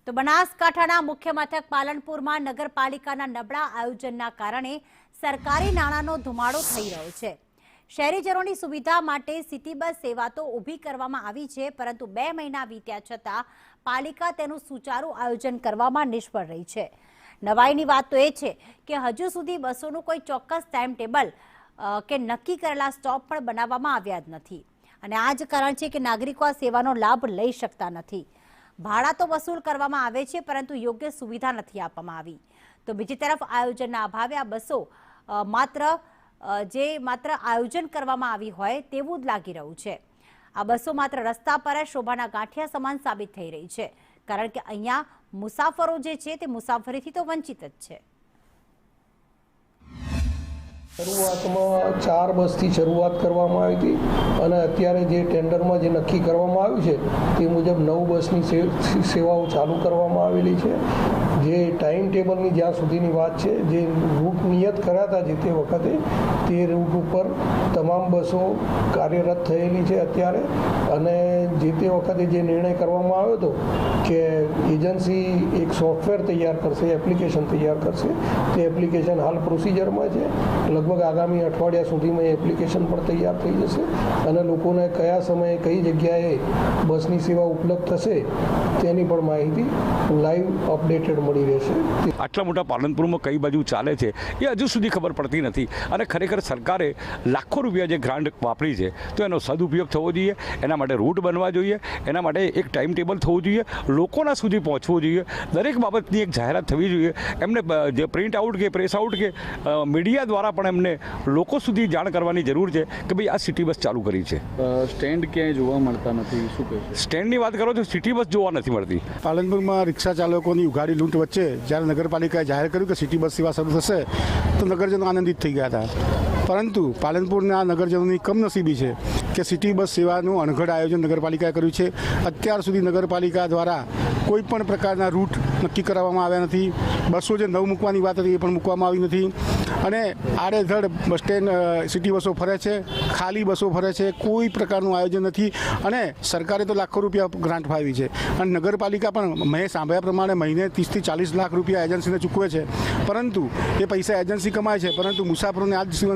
તો બનાસકાંઠાના મુખ્ય મથક પાલનપુરમાં નગરપાલિકાના નબળા આયોજનના કારણે સરકારી નાણાંનો ધુમાડો થઈ રહ્યો છે। શહેરીજનોની સુવિધા માટે સિટી બસ સેવા તો ઊભી કરવામાં આવી છે, પરંતુ 2 મહિના વીત્યા છતાં પાલિકા તેનું સુચારું આયોજન કરવામાં નિષ્ફળ રહી છે। નવાઈની વાત તો એ છે કે હજુ સુધી બસોનું કોઈ ચોક્કસ ટાઈમ ટેબલ કે નક્કી કરેલા સ્ટોપ પણ બનાવવામાં આવ્યા જ નથી, અને આ જ કારણ છે કે નાગરિકો આ સેવાનો લાભ લઈ શકતા નથી। ભાડા તો વસૂલ કરવામાં આવે છે, પરંતુ યોગ્ય સુવિધા નથી આપવામાં આવી। તો બીજી તરફ આયોજનના અભાવે આ બસો માત્ર આયોજન કરવામાં આવી હોય તેવું જ લાગી રહ્યું છે। આ બસો માત્ર રસ્તા પર શોભાના ગાંઠિયા સમાન સાબિત થઈ રહી છે, કારણ કે અહીંયા મુસાફરો જે છે તે મુસાફરીથી તો વંચિત જ છે। શરૂઆતમાં 4 બસથી શરૂઆત કરવામાં આવી હતી અને અત્યારે જે ટેન્ડરમાં જે નક્કી કરવામાં આવ્યું છે તે મુજબ 9 બસની સેવાઓ ચાલુ કરવામાં આવેલી છે। જે ટાઈમ ટેબલની જ્યાં સુધીની વાત છે, જે રૂટ નિયત કર્યા હતા જે તે વખતે તે રૂટ ઉપર તમામ બસો કાર્યરત થયેલી છે અત્યારે। અને જે તે વખતે જે નિર્ણય કરવામાં આવ્યો હતો કે એજન્સી એક સોફ્ટવેર તૈયાર કરશે, એપ્લિકેશન તૈયાર કરશે, તે એપ્લિકેશન હાલ પ્રોસિજરમાં છે। લગભગ આગામી અઠવાડિયા સુધીમાં એપ્લિકેશન પણ તૈયાર થઈ જશે અને લોકોને કયા સમયે કઈ જગ્યાએ બસની સેવા ઉપલબ્ધ થશે તેની પણ માહિતી લાઈવ અપડેટેડ મળી રહેશે। આટલા મોટા પાલનપુરમાં કઈ બાજુ ચાલે છે એ હજુ સુધી ખબર પડતી નથી, અને ખરેખર સરકારે લાખો રૂપિયા જે ગ્રાન્ટ વાપરી છે તો એનો સદુપયોગ થવો જોઈએ, એના માટે રૂટ બનવા જોઈએ, એના માટે એક ટાઈમ ટેબલ થવું જોઈએ, લોકોના સુધી પહોંચવું જોઈએ, દરેક બાબતની એક જાહેરાત થવી જોઈએ। એમને જે પ્રિન્ટ આઉટ કે પ્રેસ આઉટ કે મીડિયા દ્વારા પણ એમને લોકો સુધી જાણ કરવાની જરૂર છે કે ભાઈ આ સિટી બસ ચાલુ કરી છે। સ્ટેન્ડ ક્યાંય જોવા મળતા નથી, શું કહે છે? સ્ટેન્ડની વાત કરો તો સિટી બસ જોવા નથી મળતી। પાલનપુરમાં રિક્ષા ચાલકોની ઉઘાડી લૂંટ વચ્ચે જ્યારે નગરપાલિકાએ જાહેર કર્યું કે સિટી બસ સેવા શરૂ થશે તો નગરજનો આનંદિત થઈ ગયા હતા, પરંતુ પાલનપુરના નગરજનોની કમનસીબી છે કે સિટી બસ સેવાનું અણઘડ આયોજન નગરપાલિકાએ કર્યું છે। અત્યાર સુધી નગરપાલિકા દ્વારા કોઈ પણ પ્રકારના રૂટ નક્કી કરવામાં આવ્યા નથી। બસો જે નવ મૂકવાની વાત હતી એ પણ મૂકવામાં આવી નથી, અને આડેધડ બસ સ્ટેન્ડ સિટી બસો ફરે છે, ખાલી બસો ફરે છે, કોઈ પ્રકારનું આયોજન નથી। અને સરકારે તો લાખો રૂપિયા ગ્રાન્ટ ફાળવી છે, અને નગરપાલિકા પણ મેં સાંભળ્યા પ્રમાણે મહિને 30 થી 40 લાખ રૂપિયા એજન્સીને ચૂકવે છે, પરંતુ એ પૈસા એજન્સી કમાય છે, પરંતુ મુસાફરોને આજ જીવન